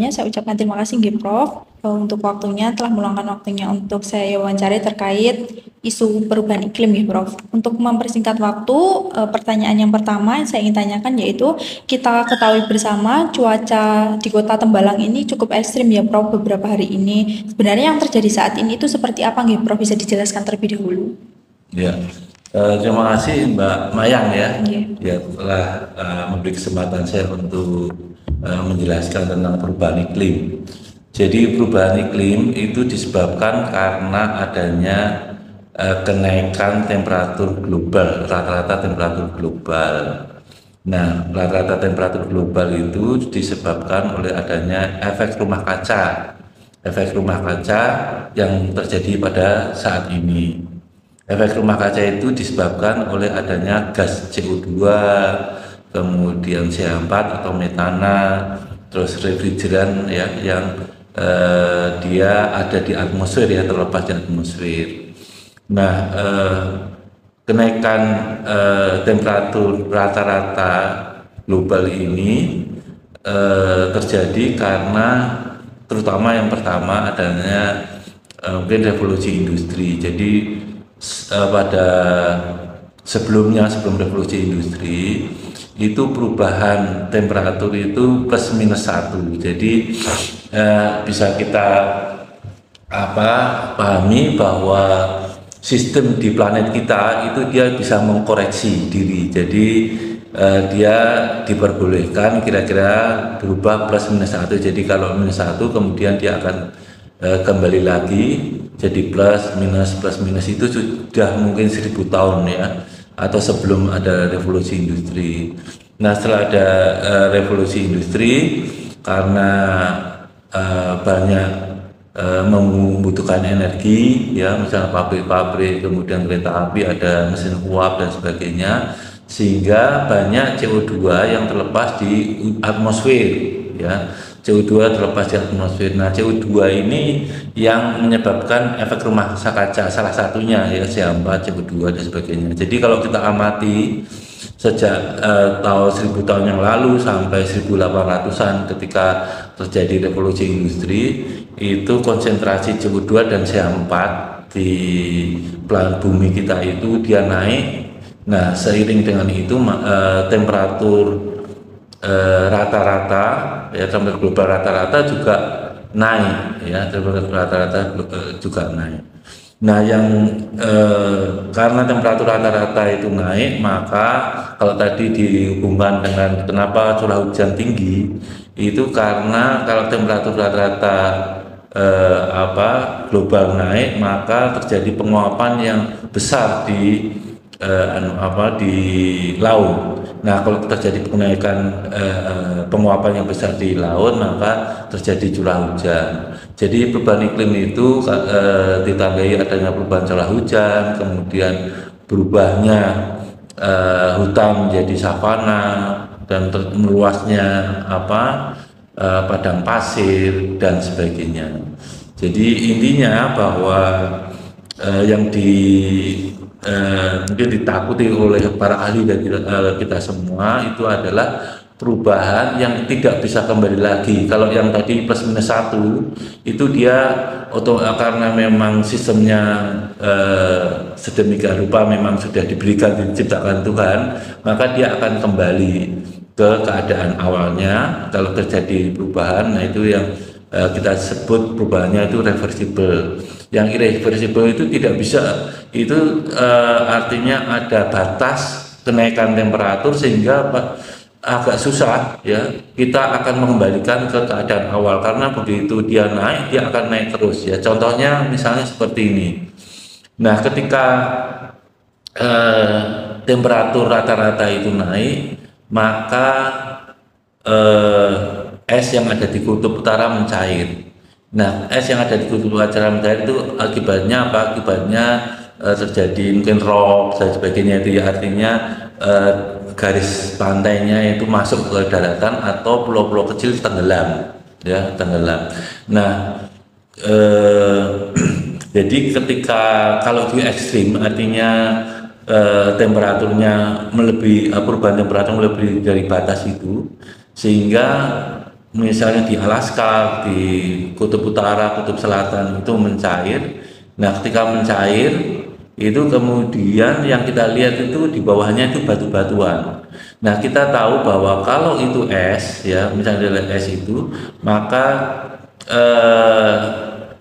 sebelumnya saya ucapkan terima kasih nggih Prof untuk waktunya, telah meluangkan waktunya untuk saya wawancari terkait isu perubahan iklim nggih Prof. Untuk mempersingkat waktu, pertanyaan yang pertama yang saya ingin tanyakan yaitu kita ketahui bersama cuaca di Kota Tembalang ini cukup ekstrim ya Prof beberapa hari ini. Sebenarnya yang terjadi saat ini itu seperti apa nggih Prof, bisa dijelaskan terlebih dahulu? Ya, terima kasih Mbak Mayang ya, Nggih. ya telah memberi kesempatan saya untuk menjelaskan tentang perubahan iklim. Jadi perubahan iklim itu disebabkan karena adanya kenaikan temperatur global, rata-rata temperatur global. Nah, rata-rata temperatur global itu disebabkan oleh adanya efek rumah kaca. Efek rumah kaca yang terjadi pada saat ini. Efek rumah kaca itu disebabkan oleh adanya gas CO2, kemudian CH4 atau metana, terus refrigeran ya yang dia ada di atmosfer ya, terlepas di atmosfer. Nah, kenaikan temperatur rata-rata global ini terjadi karena terutama yang pertama adanya mungkin revolusi industri. Jadi pada sebelum revolusi industri itu perubahan temperatur itu plus minus 1. Jadi bisa kita pahami bahwa sistem di planet kita itu dia bisa mengkoreksi diri. Jadi dia diperbolehkan kira-kira berubah plus minus 1. Jadi kalau minus 1 kemudian dia akan kembali lagi jadi plus minus itu sudah mungkin 1000 tahun ya, atau sebelum ada revolusi industri. Nah, setelah ada revolusi industri, karena banyak membutuhkan energi ya, misalnya pabrik-pabrik, kemudian kereta api, ada mesin uap dan sebagainya, sehingga banyak CO2 yang terlepas di atmosfer ya. CO2 terlepas di atmosfer. Nah, CO2 ini yang menyebabkan efek rumah kaca, salah satunya ya CH4, CO2 dan sebagainya. Jadi kalau kita amati sejak tahun 1000 tahun yang lalu sampai 1800-an ketika terjadi revolusi industri, itu konsentrasi CO2 dan CH4 di planet bumi kita itu dia naik. Nah, seiring dengan itu temperatur rata-rata ya, temperatur global rata-rata juga naik ya, temperatur rata-rata juga naik. Nah, yang karena temperatur rata-rata itu naik, maka kalau tadi dihubungkan dengan kenapa curah hujan tinggi, itu karena kalau temperatur rata-rata global naik, maka terjadi penguapan yang besar di di laut. Nah, kalau terjadi kenaikan penguapan yang besar di laut, maka terjadi curah hujan. Jadi perubahan iklim itu ditandai adanya perubahan curah hujan, kemudian berubahnya hutan menjadi savana, dan meluasnya padang pasir dan sebagainya. Jadi intinya bahwa yang mungkin ditakuti oleh para ahli dan kita semua itu adalah perubahan yang tidak bisa kembali lagi. Kalau yang tadi plus minus 1 itu dia karena memang sistemnya sedemikian rupa memang sudah diberikan, diciptakan Tuhan, maka dia akan kembali ke keadaan awalnya. Kalau terjadi perubahan, nah itu yang kita sebut perubahannya itu reversible. Yang irreversible itu tidak bisa, itu artinya ada batas kenaikan temperatur sehingga agak susah ya, kita akan mengembalikan ke keadaan awal, karena begitu dia naik, dia akan naik terus ya. Contohnya misalnya seperti ini. Nah, ketika temperatur rata-rata itu naik, maka es yang ada di kutub utara mencair. Nah, es yang ada di kutub utara mencair itu akibatnya apa? Akibatnya terjadi mungkin rock dan sebagainya, itu ya, artinya garis pantainya itu masuk ke daratan atau pulau-pulau kecil tenggelam ya, tenggelam. Nah, jadi ketika kalau di ekstrim artinya temperaturnya melebihi, perubahan temperatur melebihi dari batas itu, sehingga misalnya di Alaska, di Kutub Utara, Kutub Selatan itu mencair. Nah, ketika mencair itu kemudian yang kita lihat itu di bawahnya itu batu-batuan. Nah, kita tahu bahwa kalau itu es, ya, misalnya adalah es itu, maka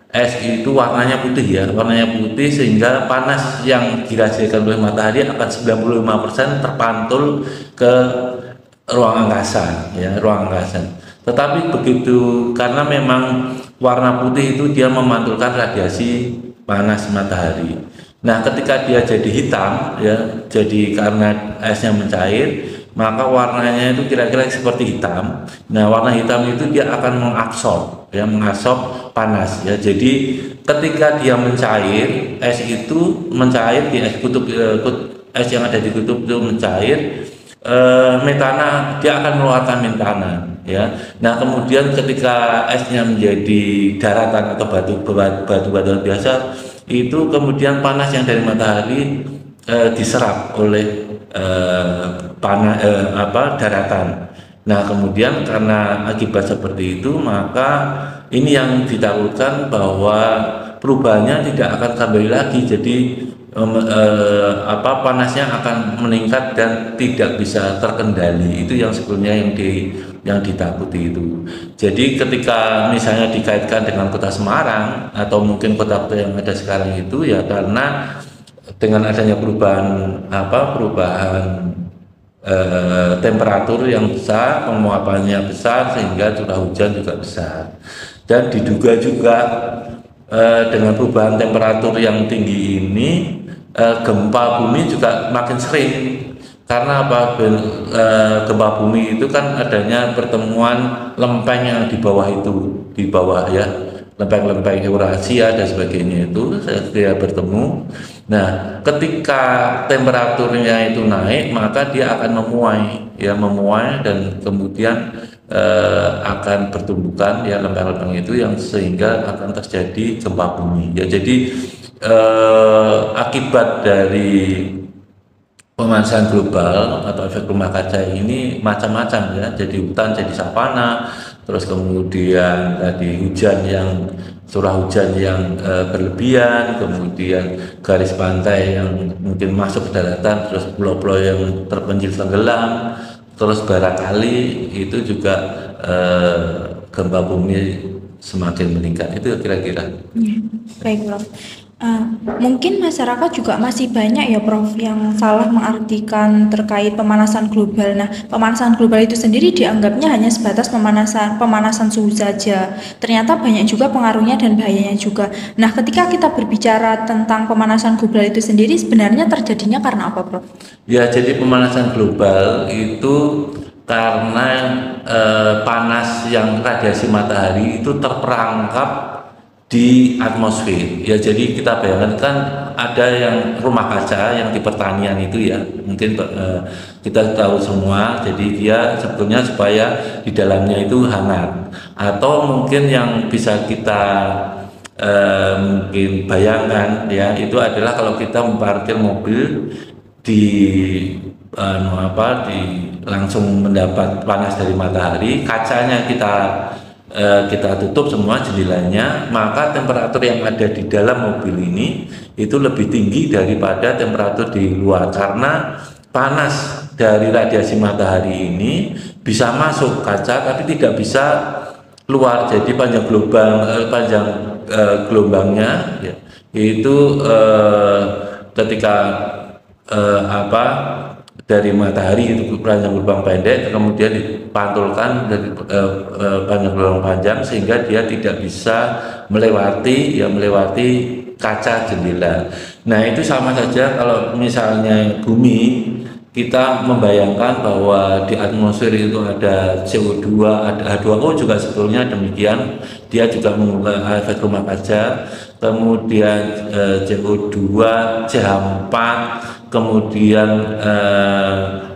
es itu warnanya putih, ya, warnanya putih, sehingga panas yang dihasilkan oleh matahari akan 95% terpantul ke ruang angkasa, ya, ruang angkasa. Tetapi begitu, karena memang warna putih itu dia memantulkan radiasi panas matahari. Nah, ketika dia jadi hitam, ya, jadi karena esnya mencair, maka warnanya itu kira-kira seperti hitam. Nah, warna hitam itu dia akan mengabsorb, ya, mengabsorb panas, ya. Jadi ketika dia mencair, es itu mencair di es kutub, es yang ada di kutub itu mencair, metana, dia akan mengeluarkan metana, ya. Nah, kemudian ketika esnya menjadi daratan atau batu-batuan biasa, itu kemudian panas yang dari matahari diserap oleh daratan. Nah, kemudian karena akibat seperti itu, maka ini yang ditakutkan bahwa perubahannya tidak akan kembali lagi. Jadi panasnya akan meningkat dan tidak bisa terkendali. Itu yang sebetulnya yang ditakuti itu. Jadi ketika misalnya dikaitkan dengan kota Semarang atau mungkin kota-kota yang ada sekarang itu, ya karena dengan adanya perubahan temperatur yang besar, penguapannya besar, sehingga curah hujan juga besar. Dan diduga juga dengan perubahan temperatur yang tinggi ini, gempa bumi juga makin sering. Karena gempa bumi itu kan adanya pertemuan lempeng yang di bawah itu, di bawah, ya, lempeng-lempeng Eurasia dan sebagainya itu dia bertemu. Nah, ketika temperaturnya itu naik, maka dia akan memuai dan kemudian akan bertumbukan, ya, lempeng-lempeng itu yang sehingga akan terjadi gempa bumi, ya. Jadi akibat dari pemanasan global atau efek rumah kaca ini macam-macam, ya. Jadi hutan jadi savana, terus kemudian tadi curah hujan yang berlebihan, kemudian garis pantai yang mungkin masuk ke daratan, terus pulau-pulau yang terpencil tenggelam, terus barangkali itu juga gempa bumi semakin meningkat. Itu kira-kira. Ya, baik, Prof. Mungkin masyarakat juga masih banyak, ya, Prof, yang salah mengartikan terkait pemanasan global. Nah, pemanasan global itu sendiri dianggapnya hanya sebatas pemanasan suhu saja. Ternyata banyak juga pengaruhnya dan bahayanya juga. Nah, ketika kita berbicara tentang pemanasan global itu sendiri, sebenarnya terjadinya karena apa, Prof? Ya, jadi pemanasan global itu karena panas yang radiasi matahari itu terperangkap di atmosfer, ya. Jadi kita bayangkan kan ada yang rumah kaca yang di pertanian itu, ya, mungkin kita tahu semua. Jadi dia sebetulnya supaya di dalamnya itu hangat, atau mungkin yang bisa kita mungkin bayangkan, ya, itu adalah kalau kita memparkir mobil di langsung mendapat panas dari matahari, kacanya kita tutup semua jendelanya, maka temperatur yang ada di dalam mobil ini itu lebih tinggi daripada temperatur di luar, karena panas dari radiasi matahari ini bisa masuk kaca tapi tidak bisa keluar. Jadi panjang gelombangnya, ya, itu ketika dari matahari itu panjang gelombang pendek, kemudian dipantulkan dari panjang gelombang panjang, sehingga dia tidak bisa melewati kaca jendela. Nah, itu sama saja kalau misalnya bumi, kita membayangkan bahwa di atmosfer itu ada CO2, ada H2O juga sebetulnya demikian, dia juga mengubah efek rumah kaca, kemudian CO2, CH4, kemudian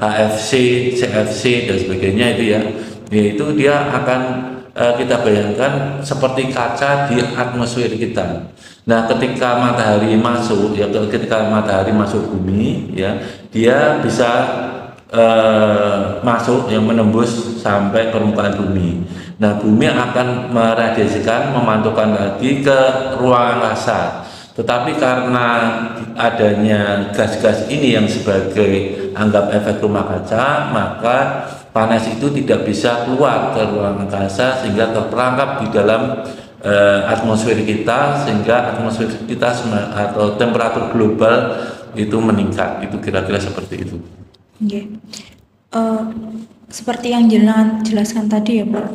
HFC, CFC dan sebagainya itu, ya, yaitu dia akan kita bayangkan seperti kaca di atmosfer kita. Nah, ketika matahari masuk, ya, ketika matahari masuk bumi, ya, dia bisa masuk yang menembus sampai permukaan bumi. Nah, bumi akan meradiasikan, memantulkan lagi ke ruang angkasa. Tetapi karena adanya gas-gas ini yang sebagai anggap efek rumah kaca, maka panas itu tidak bisa keluar ke ruang angkasa sehingga terperangkap di dalam atmosfer kita, sehingga atmosfer kita atau temperatur global itu meningkat. Itu kira-kira seperti itu. Oke. Seperti yang jelaskan tadi ya Pak,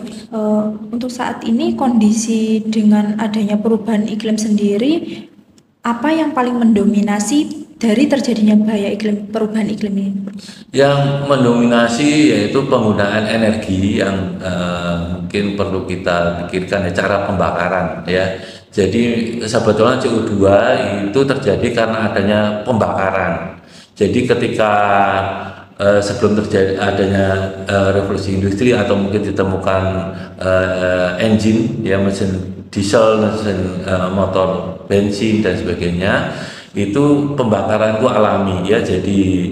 untuk saat ini kondisi dengan adanya perubahan iklim sendiri, apa yang paling mendominasi dari terjadinya bahaya perubahan iklim ini? Yang mendominasi yaitu penggunaan energi yang mungkin perlu kita pikirkan ya, cara pembakaran ya. Jadi sebetulnya CO2 itu terjadi karena adanya pembakaran. Jadi ketika sebelum terjadi adanya revolusi industri atau mungkin ditemukan engine ya, mesin diesel, mesin motor bensin dan sebagainya, itu pembakaran itu alami ya. Jadi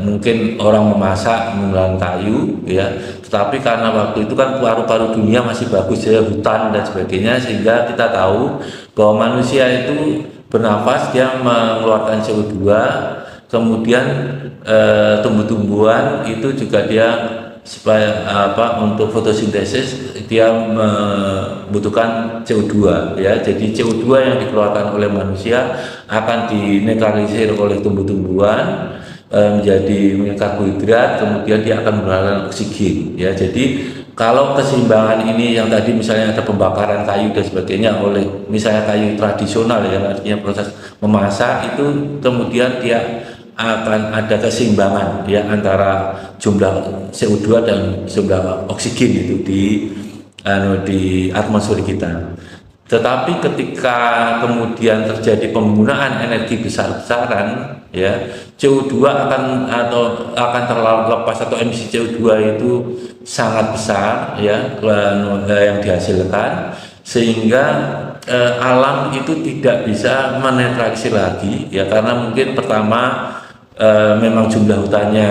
mungkin orang memasak menggunakan kayu ya, tetapi karena waktu itu kan paru-paru dunia masih bagus ya, hutan dan sebagainya, sehingga kita tahu bahwa manusia itu bernafas, dia mengeluarkan CO2, kemudian tumbuh-tumbuhan itu juga dia supaya untuk fotosintesis dia membutuhkan CO2 ya. Jadi CO2 yang dikeluarkan oleh manusia akan dinetralisir oleh tumbuh-tumbuhan menjadi karbohidrat, kemudian dia akan menghasilkan oksigen ya. Jadi kalau keseimbangan ini yang tadi misalnya ada pembakaran kayu dan sebagainya oleh misalnya kayu tradisional ya, artinya proses memasak, itu kemudian dia akan ada keseimbangan ya antara jumlah CO2 dan jumlah oksigen itu di atmosfer kita. Tetapi ketika kemudian terjadi penggunaan energi besar-besaran ya, CO2 akan terlepas atau emisi CO2 itu sangat besar ya yang dihasilkan, sehingga alam itu tidak bisa menetralisir lagi ya, karena mungkin pertama memang jumlah hutannya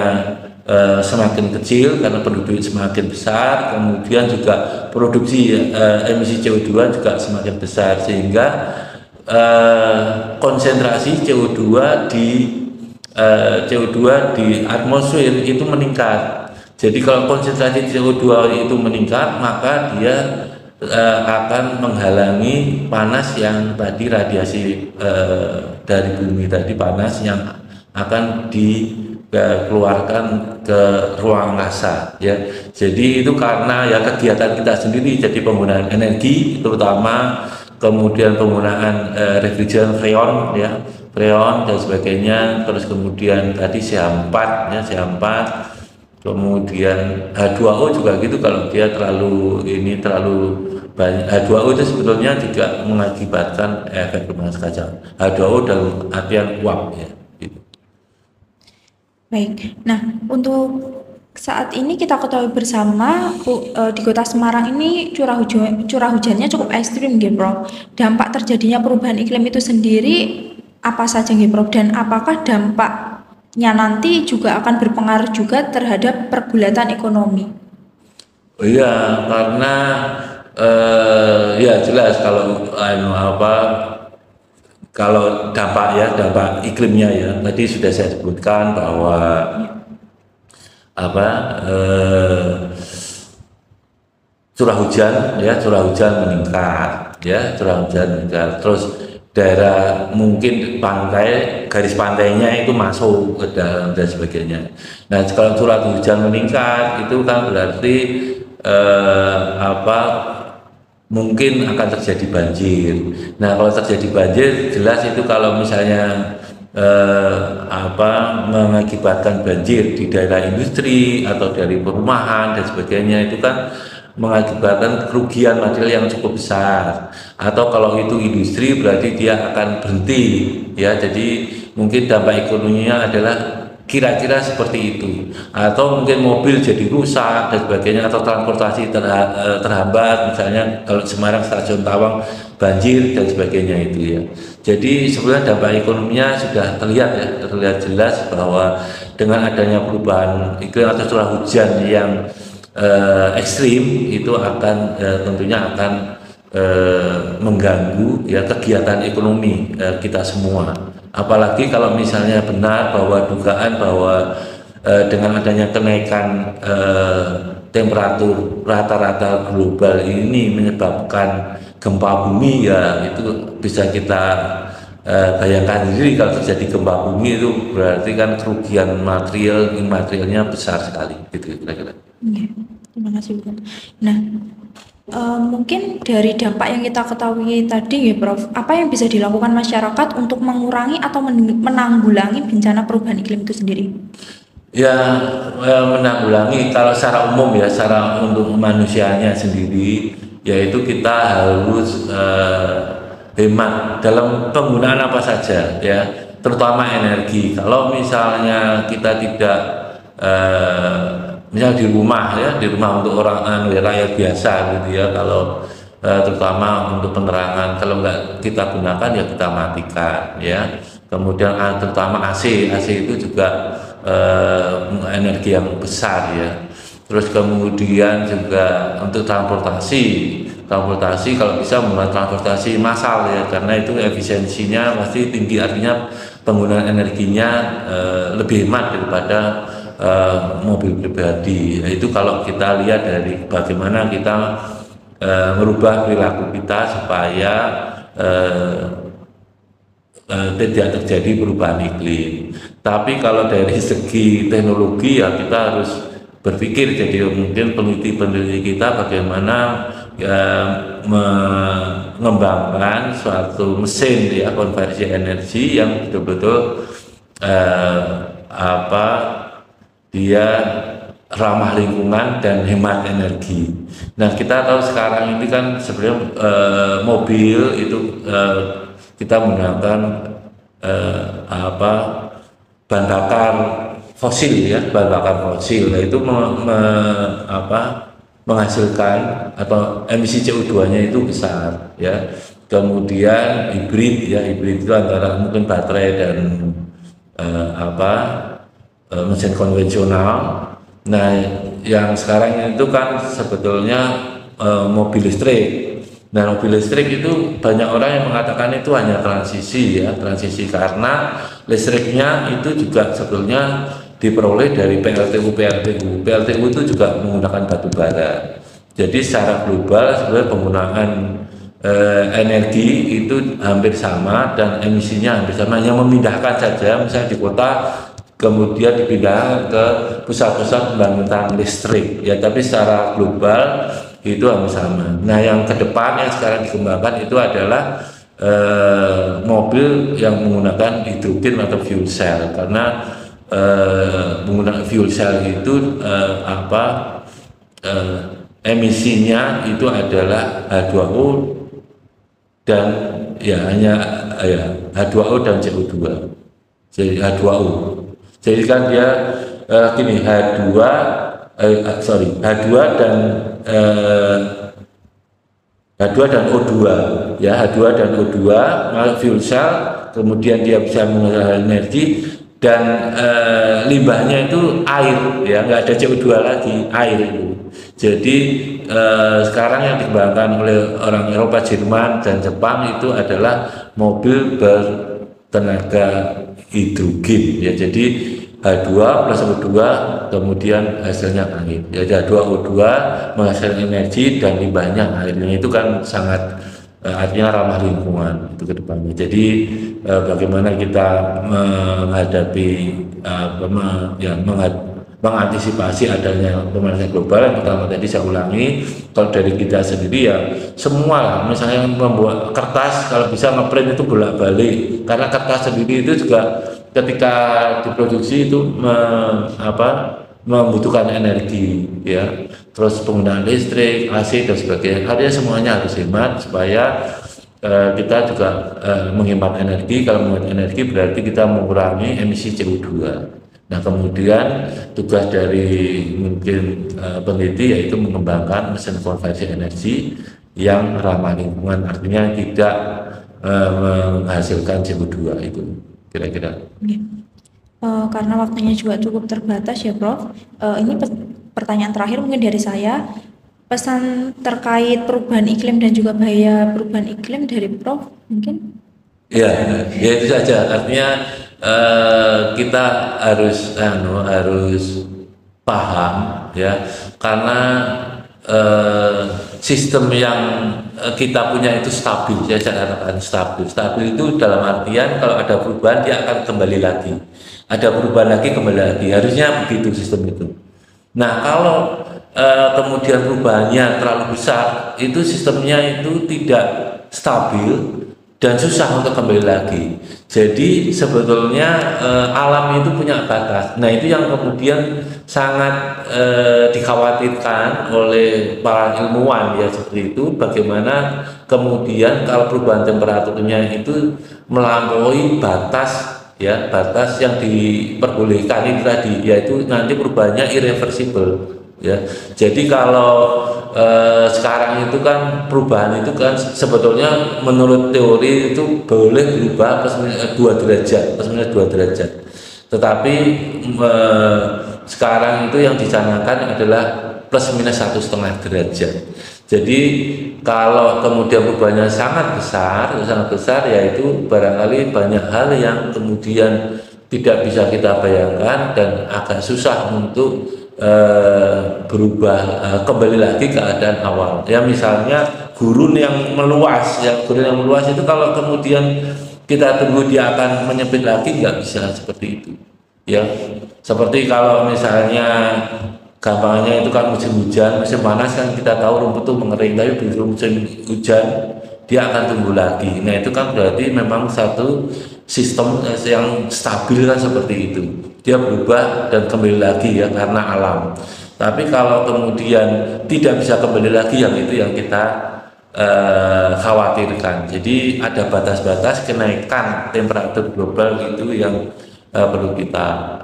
semakin kecil karena penduduk semakin besar, kemudian juga produksi emisi CO2 juga semakin besar, sehingga konsentrasi CO2 di atmosfer itu meningkat. Jadi kalau konsentrasi CO2 itu meningkat, maka dia akan menghalangi panas yang tadi, radiasi dari bumi tadi, panas yang akan dikeluarkan ke ruang angkasa ya. Jadi itu karena ya kegiatan kita sendiri, jadi penggunaan energi terutama, kemudian penggunaan refrigeran freon ya, freon dan sebagainya, terus kemudian tadi CH4 ya, CH4, kemudian H2O juga gitu. Kalau dia terlalu banyak, H2O itu sebetulnya juga mengakibatkan efek rumah kaca. H2O dalam artian uap ya. Baik, nah untuk saat ini kita ketahui bersama di Kota Semarang ini curah hujannya cukup ekstrim gitu Prof. Dampak terjadinya perubahan iklim itu sendiri apa saja gitu Prof, dan apakah dampaknya nanti juga akan berpengaruh juga terhadap pergulatan ekonomi? Oh iya, karena ya jelas kalau dampak iklimnya ya, tadi sudah saya sebutkan bahwa curah hujan meningkat ya, terus daerah mungkin garis pantainya itu masuk ke dalam dan sebagainya. Nah, kalau curah hujan meningkat itu kan berarti mungkin akan terjadi banjir. Nah, kalau terjadi banjir, jelas itu kalau misalnya mengakibatkan banjir di daerah industri atau dari perumahan dan sebagainya, itu kan mengakibatkan kerugian material yang cukup besar. Atau kalau itu industri berarti dia akan berhenti ya. Jadi mungkin dampak ekonominya adalah kira-kira seperti itu, atau mungkin mobil jadi rusak dan sebagainya, atau transportasi terhambat, misalnya kalau Semarang Stasiun Tawang banjir dan sebagainya itu ya. Jadi sebenarnya dampak ekonominya sudah terlihat jelas bahwa dengan adanya perubahan iklim atau curah hujan yang ekstrim itu akan tentunya akan mengganggu ya kegiatan ekonomi kita semua. Apalagi kalau misalnya benar bahwa dugaan bahwa dengan adanya kenaikan temperatur rata-rata global ini menyebabkan gempa bumi, ya itu bisa kita bayangkan sendiri. Kalau terjadi gempa bumi itu berarti kan kerugian materialnya besar sekali gitu kira-kira. Iya, terima kasih Bro. Nah, mungkin dari dampak yang kita ketahui tadi ya Prof, apa yang bisa dilakukan masyarakat untuk mengurangi atau menanggulangi bencana perubahan iklim itu sendiri? Ya, menanggulangi kalau secara umum ya, secara untuk manusianya sendiri, yaitu kita harus hemat dalam penggunaan apa saja ya, terutama energi. Kalau misalnya kita tidak misal di rumah ya, di rumah untuk orang rakyat biasa gitu ya, kalau terutama untuk penerangan, kalau nggak kita gunakan ya kita matikan ya. Kemudian terutama AC itu juga energi yang besar ya. Terus kemudian juga untuk transportasi kalau bisa membuat transportasi massal ya, karena itu efisiensinya pasti tinggi, artinya penggunaan energinya lebih hemat daripada mobil pribadi. Itu kalau kita lihat dari bagaimana kita merubah perilaku kita supaya tidak terjadi perubahan iklim. Tapi kalau dari segi teknologi ya kita harus berpikir, jadi mungkin peneliti-peneliti kita bagaimana ya, mengembangkan suatu mesin ya konversi energi yang betul-betul dia ramah lingkungan dan hemat energi. Nah, kita tahu sekarang ini kan sebenarnya mobil itu kita menggunakan bahan bakar fosil ya, bahan bakar fosil. Nah, itu menghasilkan atau emisi CO2-nya itu besar ya. Kemudian hibrid itu antara mungkin baterai dan mesin konvensional. Nah, yang sekarang itu kan sebetulnya mobil listrik. Nah, mobil listrik itu banyak orang yang mengatakan itu hanya transisi karena listriknya itu juga sebetulnya diperoleh dari PLTU itu juga menggunakan batu bara. Jadi secara global sebenarnya penggunaan energi itu hampir sama dan emisinya hampir sama, hanya memindahkan saja, misalnya di kota kemudian dipindahkan ke pusat-pusat pembangkitan listrik ya, tapi secara global itu hampir sama. Nah, yang ke depan yang sekarang dikembangkan itu adalah mobil yang menggunakan hidrogen atau fuel cell, karena menggunakan fuel cell itu emisinya itu adalah H2O dan H2O dan CO2. Jadi H2O. Jadi kan dia H2 dan O2 ya, H2 dan O2 fuel cell, kemudian dia bisa menghasilkan energi dan limbahnya itu air ya, nggak ada CO2 lagi, air itu. Jadi sekarang yang dikembangkan oleh orang Eropa, Jerman dan Jepang itu adalah mobil bertenaga hidrogen ya. Jadi H2 plus O2 kemudian hasilnya air ya, H2O2 menghasilkan energi dan limbahnya airnya, itu kan sangat artinya ramah lingkungan itu ke depannya. Jadi bagaimana kita menghadapi mengantisipasi adanya pemanasan global. Yang pertama tadi saya ulangi, kalau dari kita sendiri ya semua, misalnya membuat kertas kalau bisa ngeprint itu bolak-balik, karena kertas sendiri itu juga ketika diproduksi itu membutuhkan energi ya, terus penggunaan listrik, AC dan sebagainya, artinya semuanya harus hemat supaya kita juga menghemat energi. Kalau menghemat energi berarti kita mengurangi emisi CO2. Nah, kemudian tugas dari mungkin peneliti yaitu mengembangkan mesin konversi energi yang ramah lingkungan, artinya tidak menghasilkan CO2 itu kira-kira. Karena waktunya juga cukup terbatas ya Prof. Ini pertanyaan terakhir mungkin dari saya, pesan terkait perubahan iklim dan juga bahaya perubahan iklim dari Prof mungkin? Ya, ya itu saja. Artinya kita harus paham ya, karena sistem yang kita punya itu stabil. Saya katakan stabil. Stabil itu dalam artian kalau ada perubahan dia akan kembali lagi. Ada perubahan lagi kembali lagi. Harusnya begitu sistem itu. Nah, kalau kemudian perubahannya terlalu besar, itu sistemnya itu tidak stabil dan susah untuk kembali lagi. Jadi sebetulnya alam itu punya batas. Nah, itu yang kemudian sangat dikhawatirkan oleh para ilmuwan ya, seperti itu. Bagaimana kemudian kalau perubahan temperaturnya itu melampaui batas ya, batas yang diperbolehkan itu tadi, yaitu nanti perubahannya irreversible ya. Jadi kalau sekarang itu kan perubahan itu kan sebetulnya menurut teori itu boleh berubah plus minus 2 derajat, plus minus 2 derajat. Tetapi sekarang itu yang dicanangkan adalah plus minus 1,5 derajat. Jadi kalau kemudian perubahannya sangat besar, yaitu barangkali banyak hal yang kemudian tidak bisa kita bayangkan dan agak susah untuk berubah kembali lagi keadaan awal. Ya misalnya gurun yang meluas, itu kalau kemudian kita tunggu dia akan menyempit lagi, nggak bisa seperti itu. Ya, seperti kalau misalnya gampangnya itu kan musim hujan, musim panas kan kita tahu rumput itu mengering, tapi begitu musim hujan dia akan tumbuh lagi. Nah itu kan berarti memang satu sistem yang stabil kan seperti itu. Dia berubah dan kembali lagi ya karena alam. Tapi kalau kemudian tidak bisa kembali lagi, yang itu yang kita khawatirkan. Jadi ada batas-batas kenaikan temperatur global itu yang perlu kita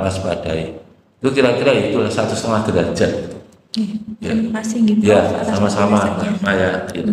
waspadai. Itu kira-kira itu 1,5 derajat. Terima kasih gitu. Ya, sama-sama, Maya. Ya.